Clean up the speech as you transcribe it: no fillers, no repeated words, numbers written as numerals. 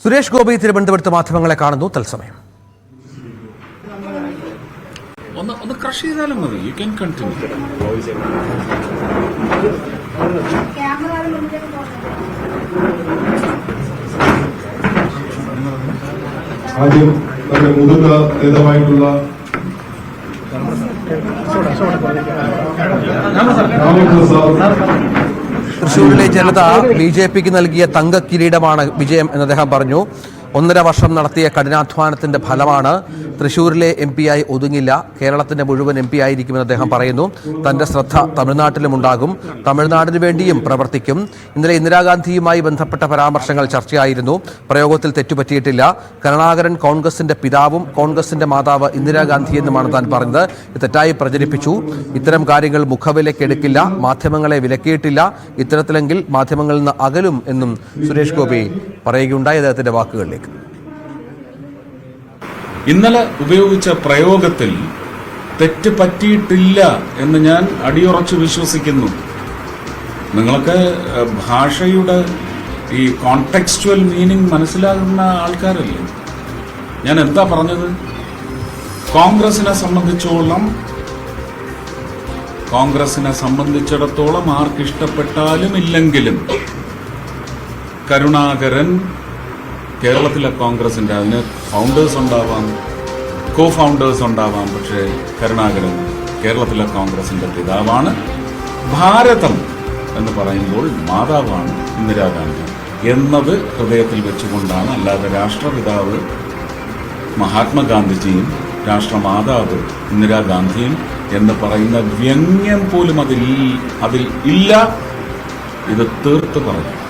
സുരേഷ് ഗോപി തിരുവനന്തപുരത്ത് മാധ്യമങ്ങളെ കാണുന്നു. തത്സമയം. ഒന്ന് ക്രഷ് ചെയ്താലും മതി. You can continue. ആദ്യം നമ്മുടെ മുതിർന്ന നേതാവായിട്ടുള്ള തൃശൂരിലെ ജനത ബി.ജെ.പിക്ക് നൽകിയ തങ്ക കിരീടമാണ് വിജയം എന്ന് അദ്ദേഹം പറഞ്ഞു. 1.5 വർഷം നടത്തിയ കഠിനാധ്വാനത്തിന്റെ ഫലമാണ്. തൃശൂരിലെ MP ആയി ഒതുങ്ങില്ല, കേരളത്തിന്റെ മുഴുവൻ MP ആയിരിക്കുമെന്ന് അദ്ദേഹം പറയുന്നു. തന്റെ ശ്രദ്ധ തമിഴ്നാട്ടിലും ഉണ്ടാകും, തമിഴ്നാടിന് വേണ്ടിയും പ്രവർത്തിക്കും. ഇന്നലെ ഇന്ദിരാഗാന്ധിയുമായി ബന്ധപ്പെട്ട പരാമർശങ്ങൾ ചർച്ചയായിരുന്നു. പ്രയോഗത്തിൽ തെറ്റുപറ്റിയിട്ടില്ല. കരുണാകരൻ കോൺഗ്രസിന്റെ പിതാവും കോൺഗ്രസിന്റെ മാതാവ് ഇന്ദിരാഗാന്ധി എന്നുമാണ് താൻ പറഞ്ഞത്. തെറ്റായി പ്രചരിപ്പിച്ചു. ഇത്തരം കാര്യങ്ങൾ മുഖവിലക്കെടുക്കില്ല, മാധ്യമങ്ങളെ വിലക്കിയിട്ടില്ല. ഇത്തരത്തിലെങ്കിൽ മാധ്യമങ്ങളിൽ നിന്ന് അകലും എന്നും സുരേഷ് ഗോപി പറയുകയുണ്ടായി. അദ്ദേഹത്തിന്റെ വാക്കുകളിലേക്ക്. ഇന്നലെ ഉപയോഗിച്ച പ്രയോഗത്തിൽ തെറ്റ് പറ്റിയിട്ടില്ല എന്ന് ഞാൻ അടിയുറച്ച് വിശ്വസിക്കുന്നു. നിങ്ങൾക്ക് ഭാഷയുടെ ഈ കോണ്ടെക്സ്റ്റുവൽ മീനിങ് മനസ്സിലാകുന്ന ആൾക്കാരല്ലേ? ഞാൻ എന്താ പറഞ്ഞത്? കോൺഗ്രസിനെ സംബന്ധിച്ചിടത്തോളം ആർക്കിഷ്ടപ്പെട്ടാലും ഇല്ലെങ്കിലും കരുണാകരൻ കേരളത്തിലെ കോൺഗ്രസിന്റെ, അതിന് ഫൗണ്ടേഴ്സ് ഉണ്ടാവാം, കോ ഫൗണ്ടേഴ്സ് ഉണ്ടാവാം, പക്ഷേ കരുണാകരൻ കേരളത്തിലെ കോൺഗ്രസിന്റെ പിതാവാണ്. ഭാരതം എന്ന് പറയുമ്പോൾ മാതാവാണ് ഇന്ദിരാഗാന്ധി എന്നത് ഹൃദയത്തിൽ വെച്ചുകൊണ്ടാണ്. അല്ലാതെ രാഷ്ട്രപിതാവ് മഹാത്മാഗാന്ധിജിയും രാഷ്ട്രമാതാവ് ഇന്ദിരാഗാന്ധിയും എന്ന് പറയുന്ന വ്യംഗ്യം പോലും അതിൽ ഇല്ല. ഇത് തീർത്ത് പറയും.